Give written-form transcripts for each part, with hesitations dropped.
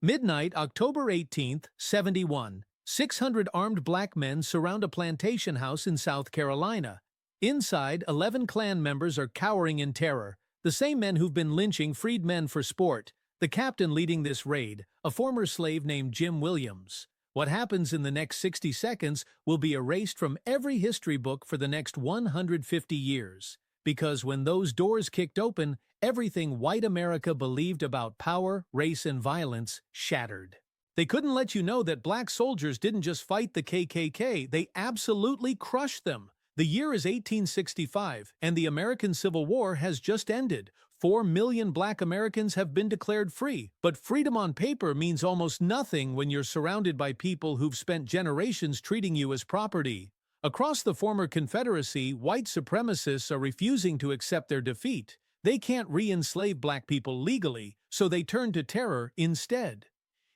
Midnight, October 18th, 71. 600 armed black men surround a plantation house in South Carolina. Inside, 11 Klan members are cowering in terror, the same men who've been lynching freedmen for sport. The captain leading this raid, a former slave named Jim Williams. What happens in the next 60 seconds will be erased from every history book for the next 150 years. Because when those doors kicked open, everything white America believed about power, race, and violence shattered. They couldn't let you know that black soldiers didn't just fight the KKK, they absolutely crushed them. The year is 1865, and the American Civil War has just ended. 4 million black Americans have been declared free, but freedom on paper means almost nothing when you're surrounded by people who've spent generations treating you as property. Across the former Confederacy, white supremacists are refusing to accept their defeat. They can't re-enslave black people legally, so they turn to terror instead.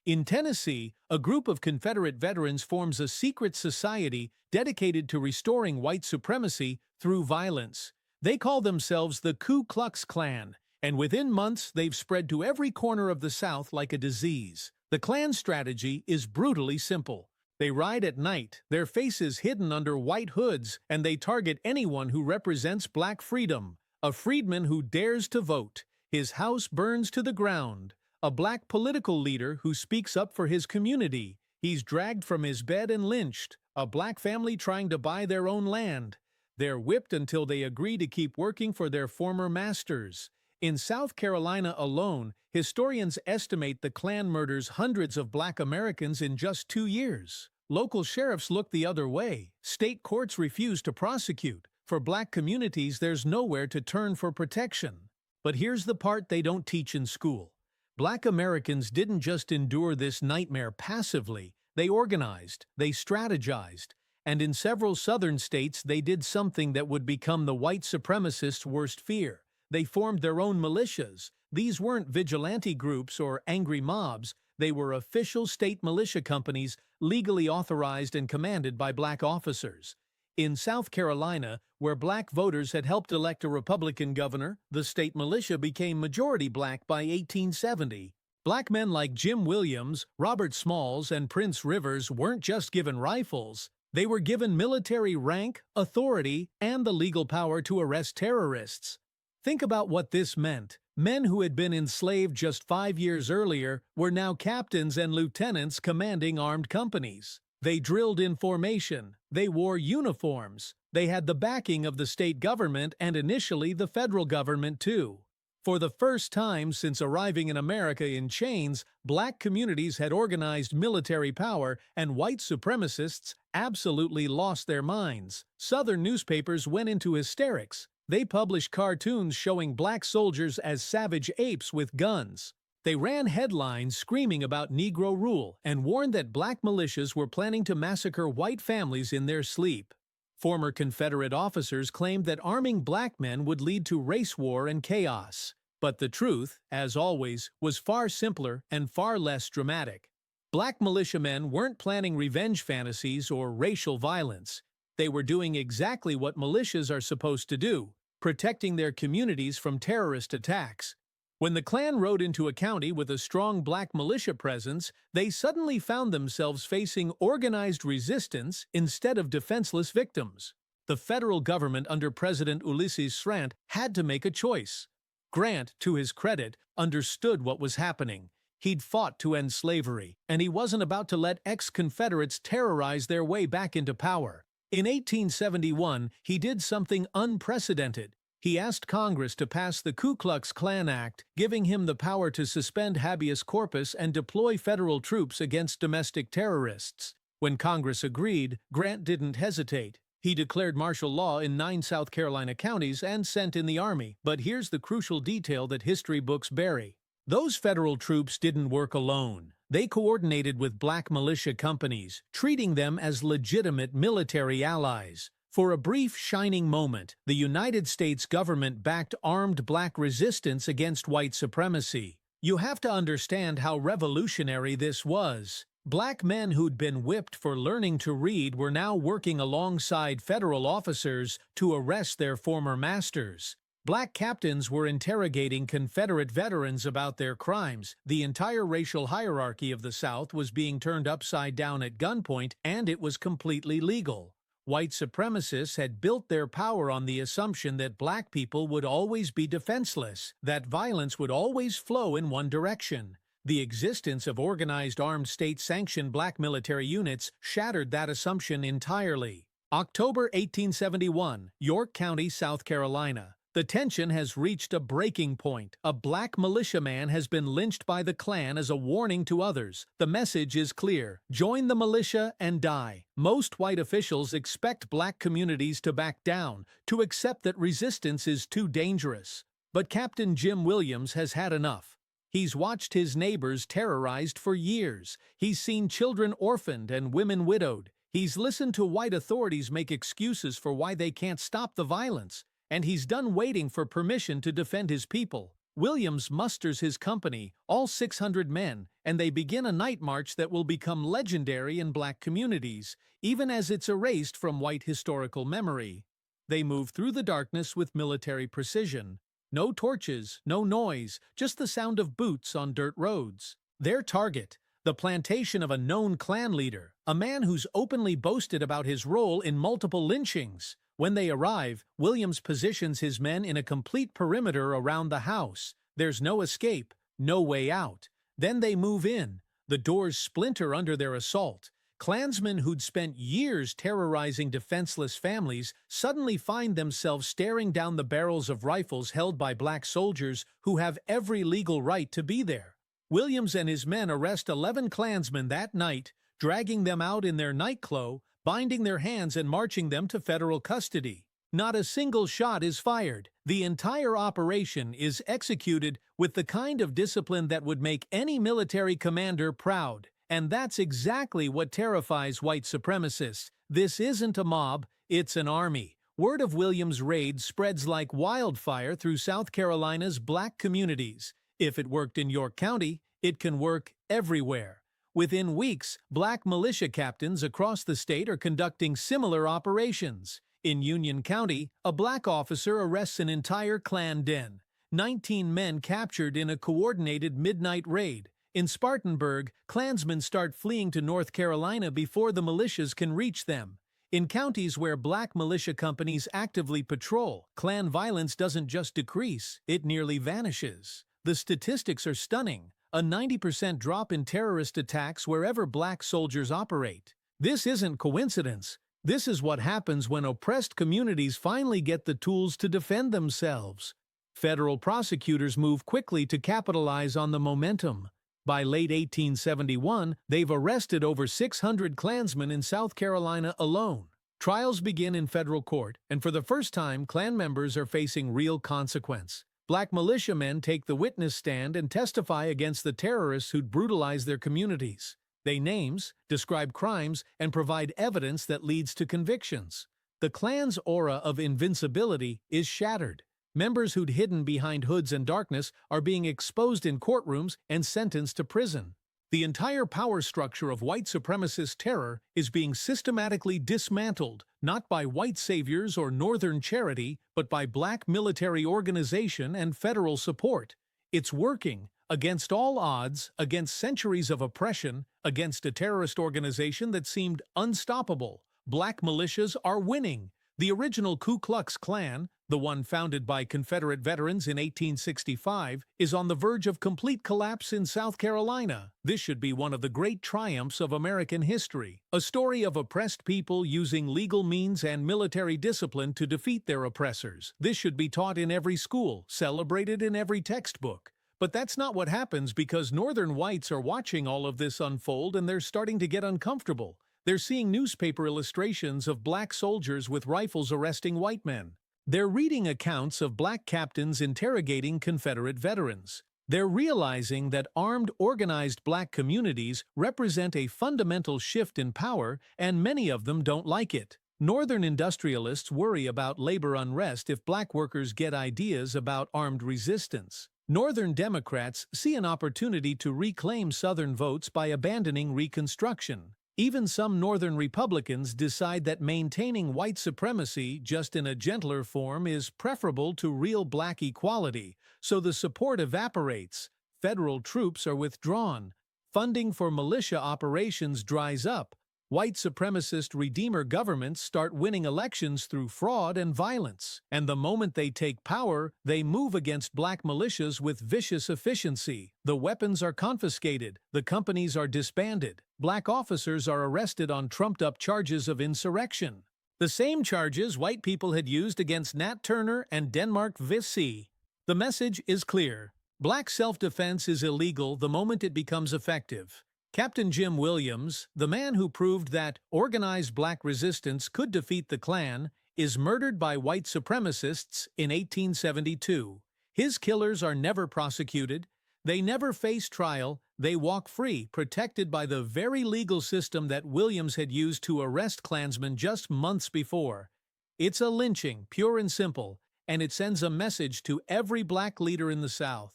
In Tennessee, a group of Confederate veterans forms a secret society dedicated to restoring white supremacy through violence. They call themselves the Ku Klux Klan, and within months they've spread to every corner of the South like a disease. The Klan strategy is brutally simple. They ride at night, their faces hidden under white hoods, and they target anyone who represents black freedom. A freedman who dares to vote, his house burns to the ground. A black political leader who speaks up for his community, he's dragged from his bed and lynched. A black family trying to buy their own land. They're whipped until they agree to keep working for their former masters. In South Carolina alone, historians estimate the Klan murders hundreds of black Americans in just 2 years. Local sheriffs look the other way. State courts refuse to prosecute. For black communities, there's nowhere to turn for protection. But here's the part they don't teach in school. Black Americans didn't just endure this nightmare passively. They organized, they strategized, and in several southern states they did something that would become the white supremacists' worst fear. They formed their own militias. These weren't vigilante groups or angry mobs. They were official state militia companies legally authorized and commanded by black officers. In South Carolina, where black voters had helped elect a Republican governor, the state militia became majority black by 1870. Black men like Jim Williams, Robert Smalls, and Prince Rivers weren't just given rifles. They were given military rank, authority, and the legal power to arrest terrorists. Think about what this meant. Men who had been enslaved just 5 years earlier were now captains and lieutenants commanding armed companies. They drilled in formation. They wore uniforms. They had the backing of the state government and initially the federal government too. For the first time since arriving in America in chains, black communities had organized military power, and white supremacists absolutely lost their minds. Southern newspapers went into hysterics. They published cartoons showing black soldiers as savage apes with guns. They ran headlines screaming about Negro rule and warned that black militias were planning to massacre white families in their sleep. Former Confederate officers claimed that arming black men would lead to race war and chaos. But the truth, as always, was far simpler and far less dramatic. Black militiamen weren't planning revenge fantasies or racial violence. They were doing exactly what militias are supposed to do, protecting their communities from terrorist attacks. When the Klan rode into a county with a strong black militia presence, they suddenly found themselves facing organized resistance instead of defenseless victims. The federal government under President Ulysses Grant had to make a choice. Grant, to his credit, understood what was happening. He'd fought to end slavery, and he wasn't about to let ex-Confederates terrorize their way back into power. In 1871, he did something unprecedented. He asked Congress to pass the Ku Klux Klan Act, giving him the power to suspend habeas corpus and deploy federal troops against domestic terrorists. When Congress agreed, Grant didn't hesitate. He declared martial law in 9 South Carolina counties and sent in the army. But here's the crucial detail that history books bury. Those federal troops didn't work alone. They coordinated with black militia companies, treating them as legitimate military allies. For a brief shining moment, the United States government backed armed black resistance against white supremacy. You have to understand how revolutionary this was. Black men who'd been whipped for learning to read were now working alongside federal officers to arrest their former masters. Black captains were interrogating Confederate veterans about their crimes. The entire racial hierarchy of the South was being turned upside down at gunpoint, and it was completely legal. White supremacists had built their power on the assumption that black people would always be defenseless, that violence would always flow in one direction. The existence of organized armed state-sanctioned black military units shattered that assumption entirely. October 1871, York County, South Carolina. The tension has reached a breaking point. A black militiaman has been lynched by the Klan as a warning to others. The message is clear: join the militia and die. Most white officials expect black communities to back down, to accept that resistance is too dangerous. But Captain Jim Williams has had enough. He's watched his neighbors terrorized for years. He's seen children orphaned and women widowed. He's listened to white authorities make excuses for why they can't stop the violence. And he's done waiting for permission to defend his people. Williams musters his company, all 600 men, and they begin a night march that will become legendary in black communities, even as it's erased from white historical memory. They move through the darkness with military precision. No torches, no noise, just the sound of boots on dirt roads. Their target: the plantation of a known Klan leader, a man who's openly boasted about his role in multiple lynchings. When they arrive, Williams positions his men in a complete perimeter around the house. There's no escape, no way out. Then they move in. The doors splinter under their assault. Klansmen who'd spent years terrorizing defenseless families suddenly find themselves staring down the barrels of rifles held by black soldiers who have every legal right to be there. Williams and his men arrest 11 Klansmen that night, dragging them out in their nightclothes, binding their hands and marching them to federal custody. Not a single shot is fired. The entire operation is executed with the kind of discipline that would make any military commander proud. And that's exactly what terrifies white supremacists. This isn't a mob, it's an army. Word of Williams' raid spreads like wildfire through South Carolina's black communities. If it worked in York County, it can work everywhere. Within weeks, black militia captains across the state are conducting similar operations. In Union County, a black officer arrests an entire Klan den. 19 men captured in a coordinated midnight raid. In Spartanburg, Klansmen start fleeing to North Carolina before the militias can reach them. In counties where black militia companies actively patrol, Klan violence doesn't just decrease, it nearly vanishes. The statistics are stunning. A 90% drop in terrorist attacks wherever black soldiers operate. This isn't coincidence. This is what happens when oppressed communities finally get the tools to defend themselves. Federal prosecutors move quickly to capitalize on the momentum. By late 1871, they've arrested over 600 Klansmen in South Carolina alone. Trials begin in federal court, and for the first time, Klan members are facing real consequence. Black militiamen take the witness stand and testify against the terrorists who'd brutalized their communities. They name, describe crimes, and provide evidence that leads to convictions. The Klan's aura of invincibility is shattered. Members who'd hidden behind hoods and darkness are being exposed in courtrooms and sentenced to prison. The entire power structure of white supremacist terror is being systematically dismantled, not by white saviors or Northern charity, but by black military organization and federal support. It's working, against all odds, against centuries of oppression, against a terrorist organization that seemed unstoppable. Black militias are winning. The original Ku Klux Klan, the one founded by Confederate veterans in 1865, is on the verge of complete collapse in South Carolina. This should be one of the great triumphs of American history. A story of oppressed people using legal means and military discipline to defeat their oppressors. This should be taught in every school, celebrated in every textbook. But that's not what happens because Northern whites are watching all of this unfold and they're starting to get uncomfortable. They're seeing newspaper illustrations of black soldiers with rifles arresting white men. They're reading accounts of black captains interrogating Confederate veterans. They're realizing that armed, organized black communities represent a fundamental shift in power, and many of them don't like it. Northern industrialists worry about labor unrest if black workers get ideas about armed resistance. Northern Democrats see an opportunity to reclaim Southern votes by abandoning Reconstruction. Even some Northern Republicans decide that maintaining white supremacy, just in a gentler form, is preferable to real black equality, so the support evaporates. Federal troops are withdrawn. Funding for militia operations dries up. White supremacist redeemer governments start winning elections through fraud and violence. And the moment they take power, they move against black militias with vicious efficiency. The weapons are confiscated. The companies are disbanded. Black officers are arrested on trumped-up charges of insurrection. The same charges white people had used against Nat Turner and Denmark Vesey. The message is clear. Black self-defense is illegal the moment it becomes effective. Captain Jim Williams, the man who proved that organized black resistance could defeat the Klan, is murdered by white supremacists in 1872. His killers are never prosecuted. They never face trial. They walk free, protected by the very legal system that Williams had used to arrest Klansmen just months before. It's a lynching, pure and simple, and it sends a message to every black leader in the South.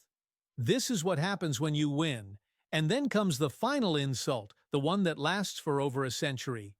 This is what happens when you win. And then comes the final insult, the one that lasts for over a century.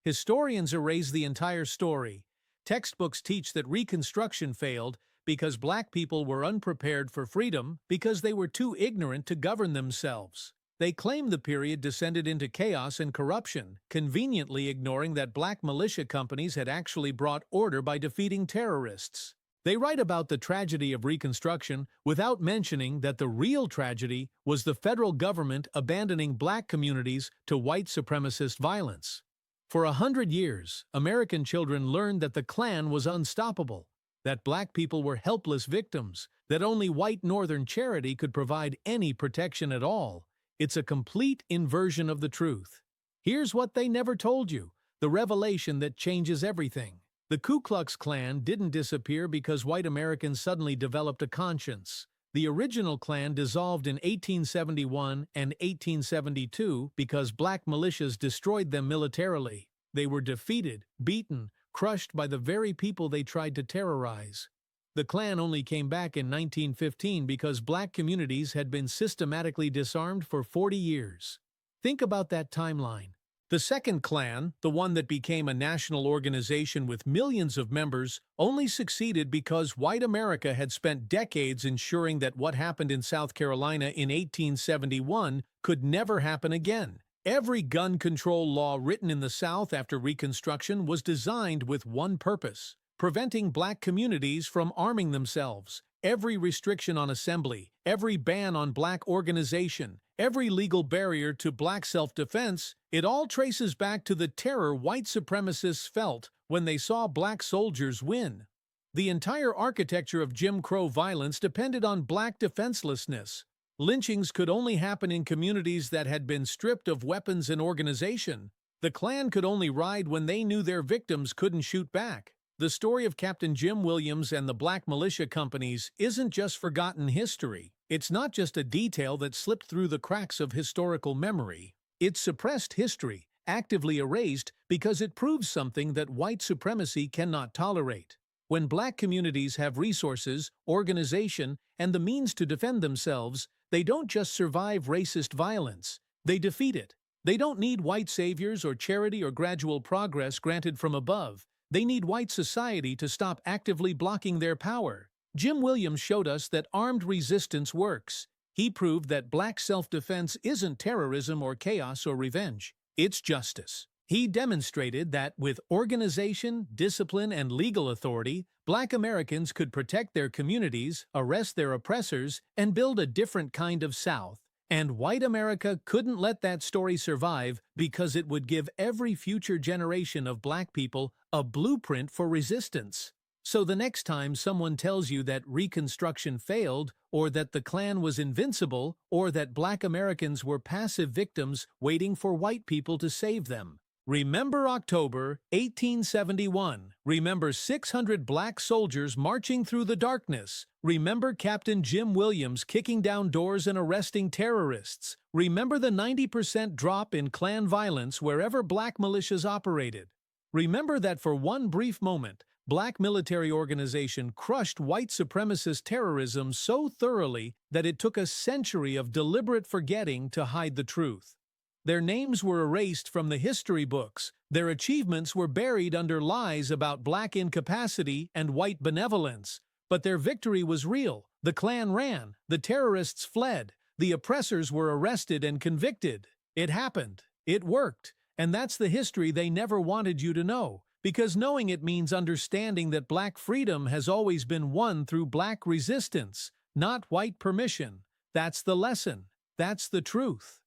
Historians erase the entire story. Textbooks teach that Reconstruction failed because black people were unprepared for freedom because they were too ignorant to govern themselves. They claim the period descended into chaos and corruption, conveniently ignoring that black militia companies had actually brought order by defeating terrorists. They write about the tragedy of Reconstruction without mentioning that the real tragedy was the federal government abandoning black communities to white supremacist violence. For 100 years, American children learned that the Klan was unstoppable, that black people were helpless victims, that only white Northern charity could provide any protection at all. It's a complete inversion of the truth. Here's what they never told you, the revelation that changes everything. The Ku Klux Klan didn't disappear because white Americans suddenly developed a conscience. The original Klan dissolved in 1871 and 1872 because black militias destroyed them militarily. They were defeated, beaten, crushed by the very people they tried to terrorize. The Klan only came back in 1915 because black communities had been systematically disarmed for 40 years. Think about that timeline. The second Klan, the one that became a national organization with millions of members, only succeeded because white America had spent decades ensuring that what happened in South Carolina in 1871 could never happen again. Every gun control law written in the South after Reconstruction was designed with one purpose: preventing black communities from arming themselves. Every restriction on assembly, every ban on black organization, every legal barrier to black self-defense, it all traces back to the terror white supremacists felt when they saw black soldiers win. The entire architecture of Jim Crow violence depended on black defenselessness. Lynchings could only happen in communities that had been stripped of weapons and organization. The Klan could only ride when they knew their victims couldn't shoot back. The story of Captain Jim Williams and the black militia companies isn't just forgotten history. It's not just a detail that slipped through the cracks of historical memory. It's suppressed history, actively erased because it proves something that white supremacy cannot tolerate. When black communities have resources, organization, and the means to defend themselves, they don't just survive racist violence, they defeat it. They don't need white saviors or charity or gradual progress granted from above. They need white society to stop actively blocking their power. Jim Williams showed us that armed resistance works. He proved that black self-defense isn't terrorism or chaos or revenge. It's justice. He demonstrated that with organization, discipline, and legal authority, black Americans could protect their communities, arrest their oppressors, and build a different kind of South. And white America couldn't let that story survive because it would give every future generation of black people a blueprint for resistance. So the next time someone tells you that Reconstruction failed, or that the Klan was invincible, or that black Americans were passive victims waiting for white people to save them, remember October 1871. Remember 600 black soldiers marching through the darkness. Remember Captain Jim Williams kicking down doors and arresting terrorists. Remember the 90% drop in Klan violence wherever black militias operated. Remember that for one brief moment, black military organization crushed white supremacist terrorism so thoroughly that it took a century of deliberate forgetting to hide the truth. Their names were erased from the history books. Their achievements were buried under lies about black incapacity and white benevolence. But their victory was real. The Klan ran, the terrorists fled, the oppressors were arrested and convicted. It happened. It worked. And that's the history they never wanted you to know. Because knowing it means understanding that black freedom has always been won through black resistance, not white permission. That's the lesson. That's the truth.